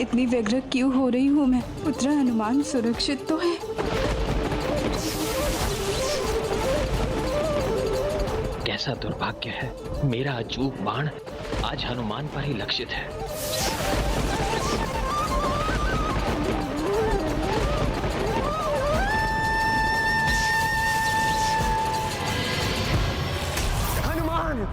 इतनी व्यग्र क्यों हो रही हूँ मैं? पुत्र हनुमान सुरक्षित तो है? कैसा दुर्भाग्य है, मेरा अचूक बाण आज हनुमान पर ही लक्षित है। हनुमान!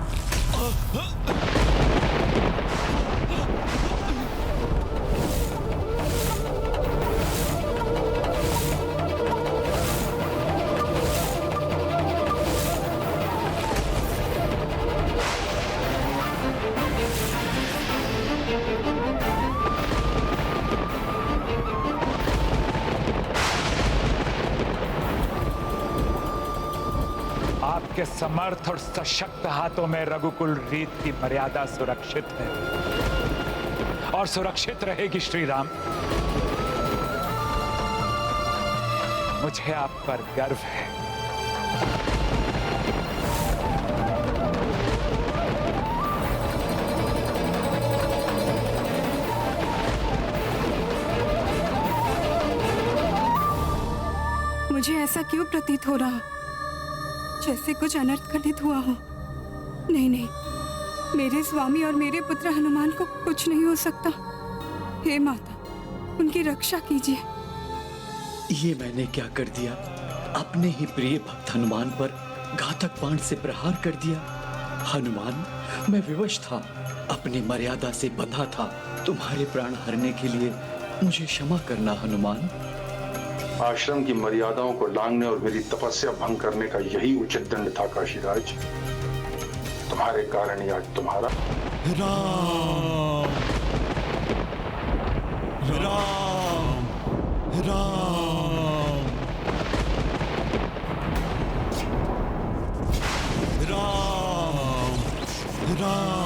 आपके समर्थ और सशक्त हाथों में रघुकुल रीत की मर्यादा सुरक्षित है और सुरक्षित रहेगी श्री राम। मुझे आप पर गर्व है। मुझे ऐसा क्यों प्रतीत हो रहा, जैसे कुछ अनर्थ घटित हुआ हो? नहीं नहीं, मेरे स्वामी और मेरे पुत्र हनुमान को कुछ नहीं हो सकता। हे माता, उनकी रक्षा कीजिए। ये मैंने क्या कर दिया? अपने ही प्रिय भक्त हनुमान पर घातक बाण से प्रहार कर दिया। हनुमान, मैं विवश था, अपनी मर्यादा से बंधा था। तुम्हारे प्राण हरने के लिए मुझे क्षमा करना हनुमान। आश्रम की मर्यादाओं को लांघने और मेरी तपस्या भंग करने का यही उचित दंड था काशीराज। तुम्हारे कारण ही आज तुम्हारा राम राम राम राम राम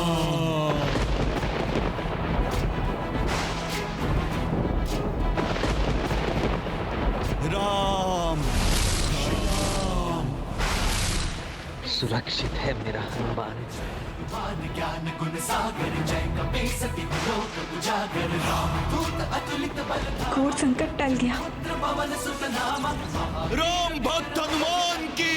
राम राम। सुरक्षित है मेरा हनुमान। ज्ञान गुण सागर जय कपीस तिहु लोक उजागर राम दूत अतुलित बल घोर संकट टल गया। पवन सुत नाम राम भक्त हनुमान की,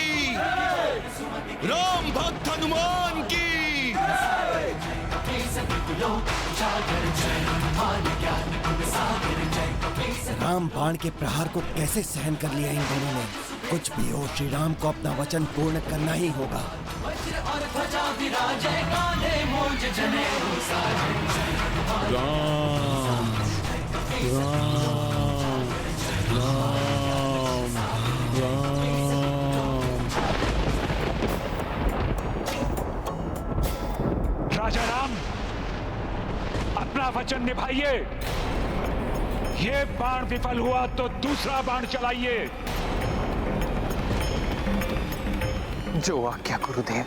राम भक्त हनुमान की। कपीस तिहु लोक उजागर जय हनुमान ज्ञान गुण सागर जय कपीस। राम बाण के प्रहार को कैसे सहन कर लिया इन दोनों ने? कुछ भी हो, श्री राम को अपना वचन पूर्ण करना ही होगा। वज्र और ध्वजा विराजय कांधे मूंज जनेऊ साजन जय हनुमान। राम राम राम राम। राजा राम, अपना वचन निभाइए। ये बाण विफल हुआ तो दूसरा बाण चलाइए। जो आज्ञा गुरुदेव।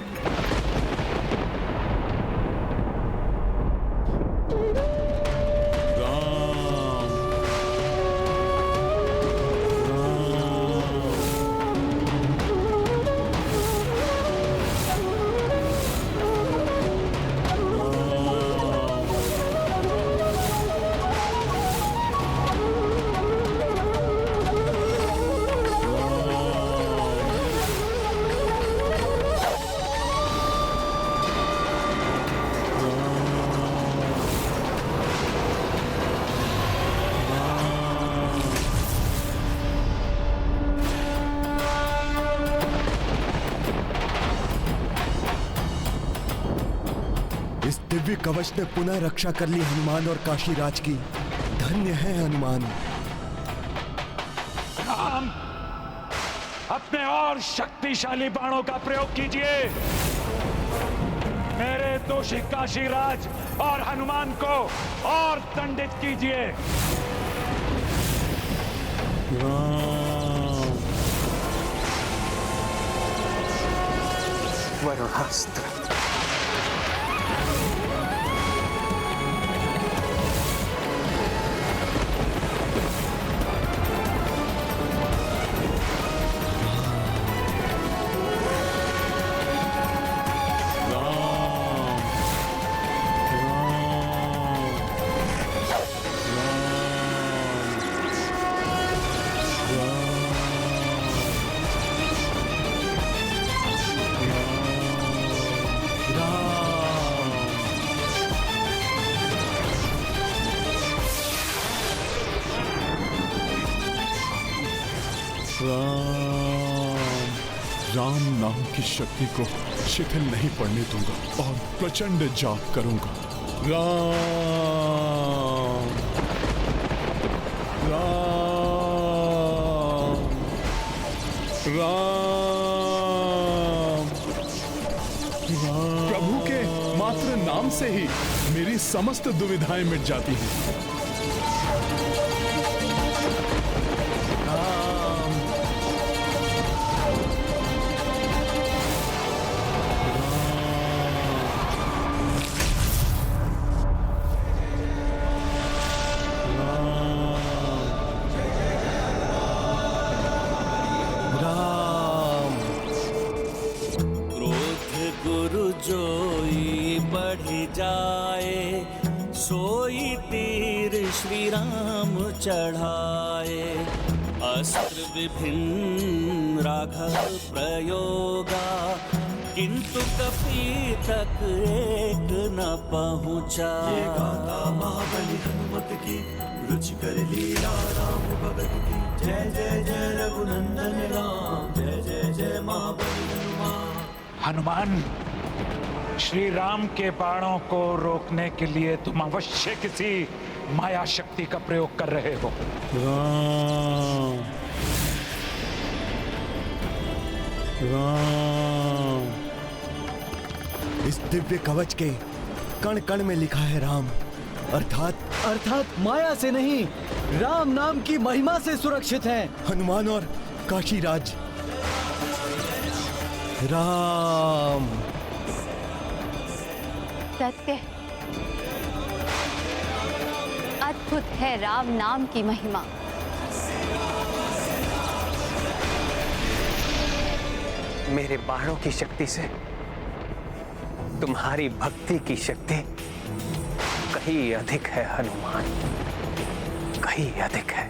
इस दिव्य कवच ने पुनः रक्षा कर ली हनुमान और काशीराज की। धन्य है हनुमान। राम, अपने और शक्तिशाली बाणों का प्रयोग कीजिए। मेरे दोषी काशीराज और हनुमान को और दंडित कीजिए। वरुणास्त्र। राम नाम की शक्ति को शिथिल नहीं पड़ने दूंगा और प्रचंड जाप करूंगा। राम राम राम राम। प्रभु के मात्र नाम से ही मेरी समस्त दुविधाएं मिट जाती हैं। सोई तीर श्री राम चढ़ाए, अस्त्र विभिन्न राघव प्रयोगा, किंतु कपि तक एक न पहुँचा। ये गाथा महाबली हनुमत की, रुचि कर लीला राम भगत की। जय जय जय रघुनंदन राम, जय जय जय महाबली हनुमान। हनुमान, श्री राम के बाणों को रोकने के लिए तुम अवश्य किसी माया शक्ति का प्रयोग कर रहे हो। राम राम। इस दिव्य कवच के कण कण में लिखा है राम, अर्थात माया से नहीं, राम नाम की महिमा से सुरक्षित है। हनुमान और काशीराज। राम सत्य, अद्भुत है राम नाम की महिमा। मेरे बाणों की शक्ति से तुम्हारी भक्ति की शक्ति कहीं अधिक है हनुमान, कहीं अधिक है।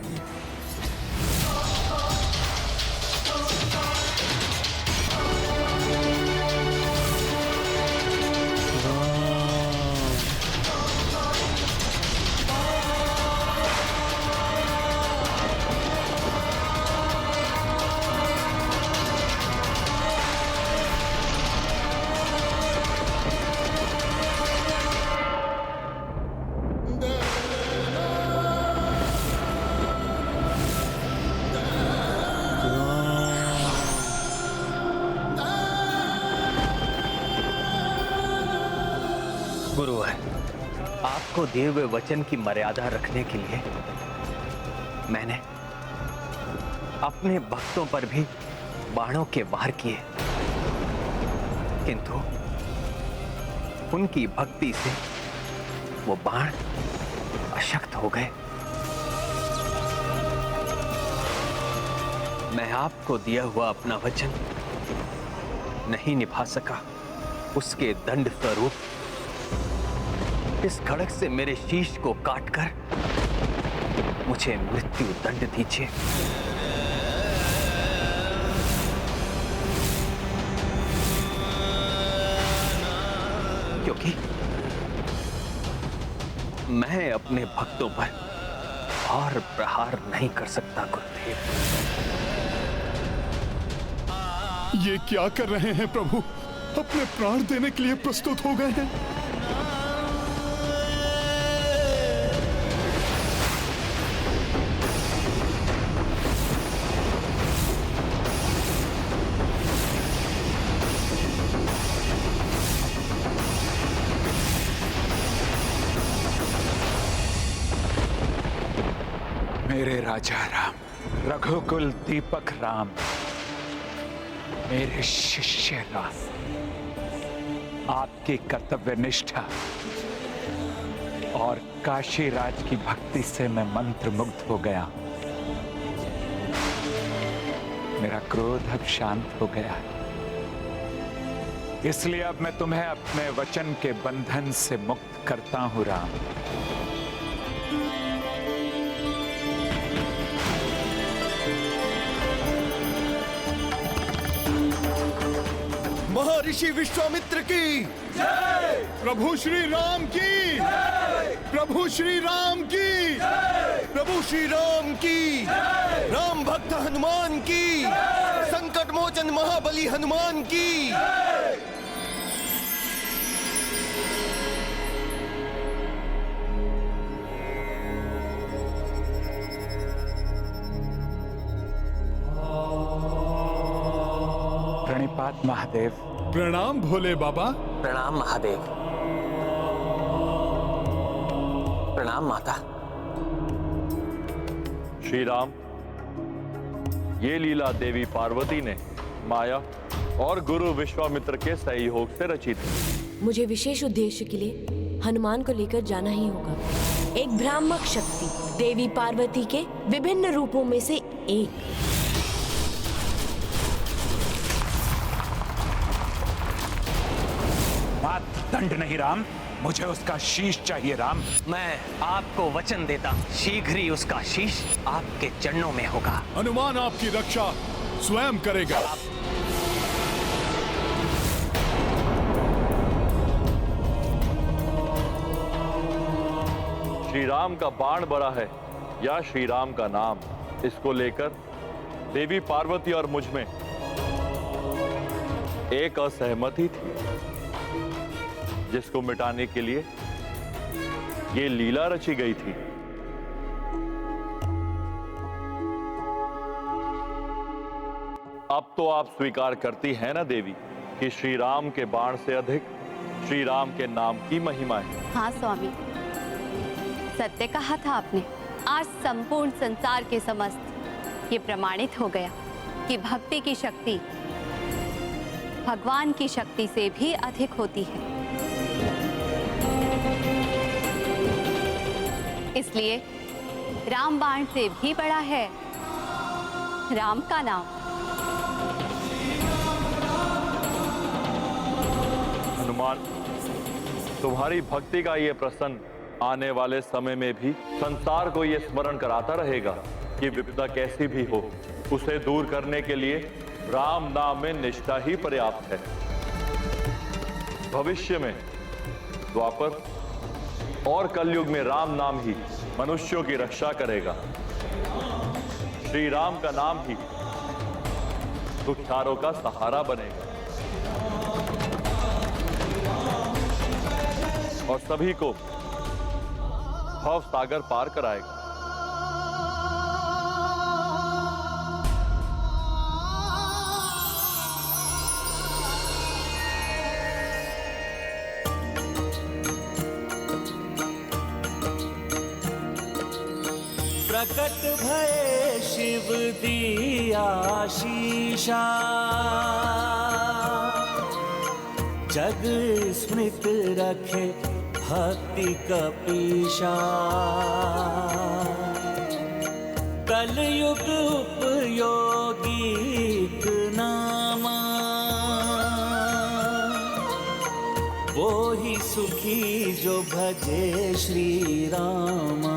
गुरुवर, आपको दिए हुए वचन की मर्यादा रखने के लिए मैंने अपने भक्तों पर भी बाणों के वार किए, किंतु उनकी भक्ति से वो बाण अशक्त हो गए। मैं आपको दिया हुआ अपना वचन नहीं निभा सका, उसके दंड स्वरूप इस खड़ग से मेरे शीश को काटकर मुझे मृत्यु दंड दीजिए। क्योंकि मैं अपने भक्तों पर और प्रहार नहीं कर सकता गुरुदेव। ये क्या कर रहे हैं प्रभु? अपने प्राण देने के लिए प्रस्तुत हो गए हैं। मेरे राजा राम, रघुकुल दीपक राम, मेरे शिष्य राम, आपकी कर्तव्य निष्ठा और काशीराज की भक्ति से मैं मंत्र मुग्ध हो गया। मेरा क्रोध अब शांत हो गया है, इसलिए अब मैं तुम्हें अपने वचन के बंधन से मुक्त करता हूं राम। महर्षि विश्वामित्र की जय। प्रभु श्री राम की जय। प्रभु श्री राम की जय। प्रभु श्री राम की जय। राम भक्त हनुमान की जय। संकट विमोचन महाबली हनुमान की। प्रणिपात महादेव। प्रणाम भोले बाबा। प्रणाम महादेव। प्रणाम माता। श्री राम, ये लीला देवी पार्वती ने माया और गुरु विश्वामित्र के सहयोग से रची थी। मुझे विशेष उद्देश्य के लिए हनुमान को लेकर जाना ही होगा। एक भ्रामक शक्ति देवी पार्वती के विभिन्न रूपों में से एक। मात दंड नहीं राम, मुझे उसका शीश चाहिए राम। मैं आपको वचन देता हूँ, शीघ्र ही उसका शीश आपके चरणों में होगा। हनुमान आपकी रक्षा स्वयं करेगा। श्री राम का बाण बड़ा है या श्री राम का नाम, इसको लेकर देवी पार्वती और मुझ में एक असहमति थी, जिसको मिटाने के लिए ये लीला रची गई थी। अब तो आप स्वीकार करती हैं ना देवी कि श्री राम के बाण से अधिक श्री राम के नाम की महिमा है। हाँ स्वामी, सत्य कहा था आपने। आज संपूर्ण संसार के समस्त ये प्रमाणित हो गया कि भक्ति की शक्ति भगवान की शक्ति से भी अधिक होती है। इसलिए रामबाण से भी बड़ा है राम का नाम। हनुमान, तुम्हारी भक्ति का ये प्रसन्न आने वाले समय में भी संसार को ये स्मरण कराता रहेगा कि विपदा कैसी भी हो, उसे दूर करने के लिए राम नाम में निष्ठा ही पर्याप्त है। भविष्य में द्वापर और कलयुग में राम नाम ही मनुष्यों की रक्षा करेगा। श्री राम का नाम ही दुखियारों का सहारा बनेगा और सभी को भव सागर पार कराएगा। प्रकट भय शिव दिया शीशा, जग स्मृत रखे भक्ति कपीशा। कलयुग उपयोगी नामा, वो ही सुखी जो भजे श्री रामा।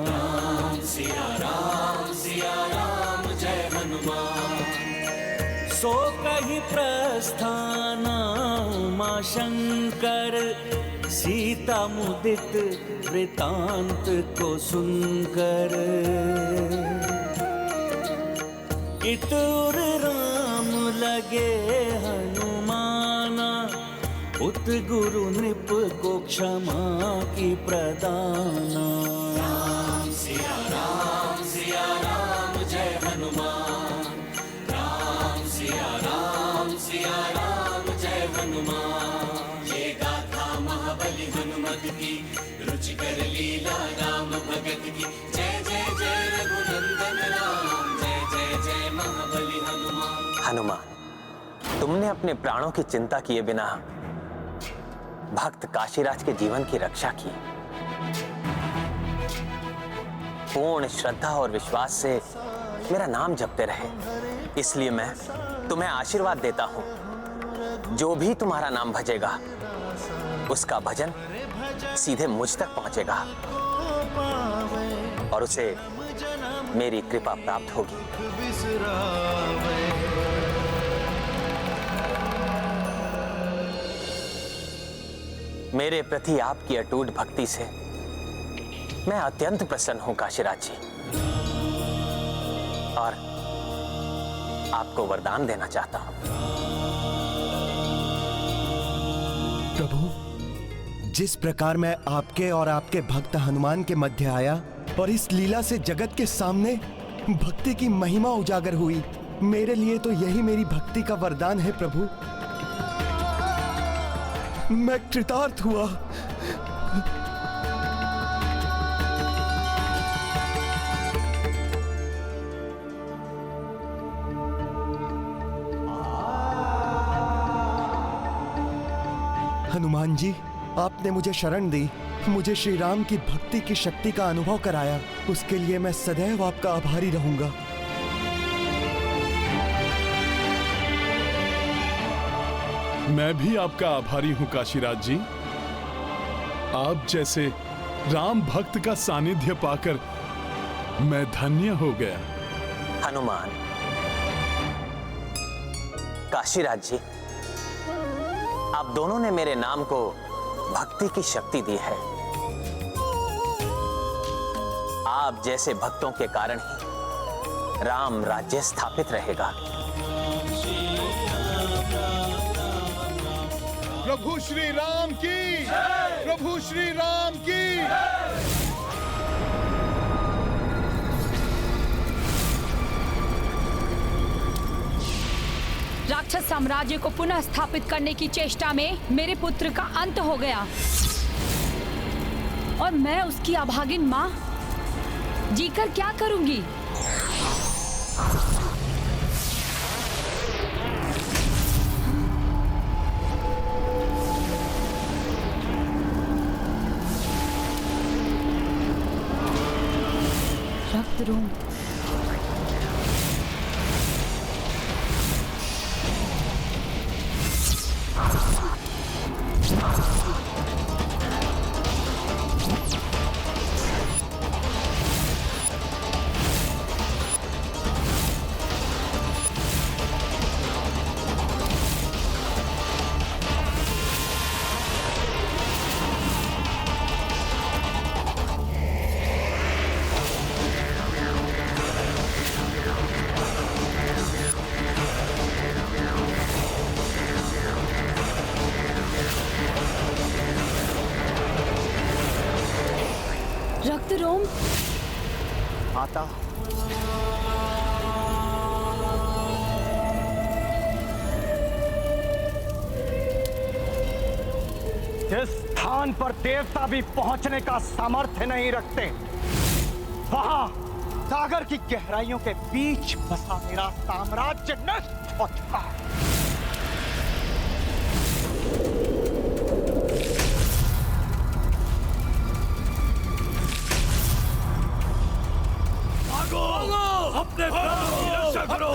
राम सिया राम जय हनुमान। सो कही प्रस्थान उमा शंकर, सीता मुदित वृतांत को सुनकर। इतुर राम लगे हनुमाना, उत गुरु नृप को क्षमा की प्रदाना। राम सिया राम जय हनुमान। राम सिया राम जय हनुमान। ये गाथा महाबली हनुमत की, रुचि कर लीला राम भगत की। जय जय जय रघुनंदन राम, जय जय जय महाबली हनुमान। हनुमान, तुमने अपने प्राणों की चिंता किए बिना भक्त काशीराज के जीवन की रक्षा की। पूर्ण श्रद्धा और विश्वास से मेरा नाम जपते रहे, इसलिए मैं तुम्हें आशीर्वाद देता हूं। जो भी तुम्हारा नाम भजेगा, उसका भजन सीधे मुझ तक पहुंचेगा और उसे मेरी कृपा प्राप्त होगी। मेरे प्रति आपकी अटूट भक्ति से मैं अत्यंत प्रसन्न हूं काशीराज जी, और आपको वरदान देना चाहता हूं। प्रभु, जिस प्रकार मैं आपके और आपके भक्त हनुमान के मध्य आया और इस लीला से जगत के सामने भक्ति की महिमा उजागर हुई, मेरे लिए तो यही मेरी भक्ति का वरदान है प्रभु। मैं कृतार्थ हुआ। हनुमान जी, आपने मुझे शरण दी, मुझे श्री राम की भक्ति की शक्ति का अनुभव कराया। उसके लिए मैं सदैव आपका आभारी रहूंगा। मैं भी आपका आभारी हूं काशीराज जी। आप जैसे राम भक्त का सानिध्य पाकर मैं धन्य हो गया। हनुमान, काशीराज जी, आप दोनों ने मेरे नाम को भक्ति की शक्ति दी है। आप जैसे भक्तों के कारण ही राम राज्य स्थापित रहेगा। प्रभु श्री राम की, प्रभु श्री राम की। राक्षस साम्राज्य को पुनः स्थापित करने की चेष्टा में मेरे पुत्र का अंत हो गया और मैं उसकी अभागिन मां जीकर क्या करूंगी? रक्त रूम। रक्त रोम। आता। जिस स्थान पर देवता भी पहुंचने का सामर्थ्य नहीं रखते, वहां सागर की गहराइयों के बीच बसा मेरा साम्राज्य नष्ट हो चुका है। अपने प्राणों की रक्षा करो,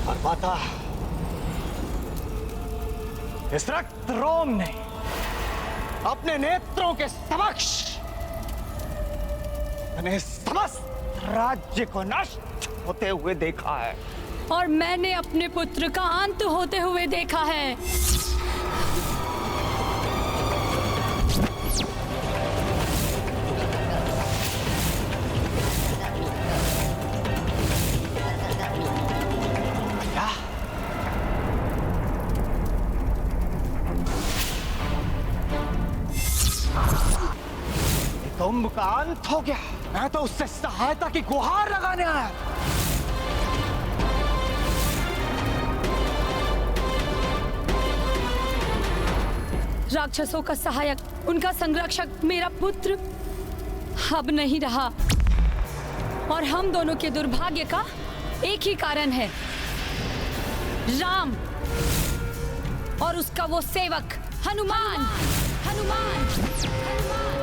और माता, इस रक्त रोम ने अपने नेत्रों के समक्ष मैंने समस्त राज्य को नष्ट होते हुए देखा है और मैंने अपने पुत्र का अंत होते हुए देखा है। कुंभ का अंत हो गया। मैं तो उससे सहायता की गुहार लगाने आया। राक्षसों का सहायक, उनका संरक्षक मेरा पुत्र अब नहीं रहा और हम दोनों के दुर्भाग्य का एक ही कारण है, राम और उसका वो सेवक हनुमान। हनुमान, हनुमान।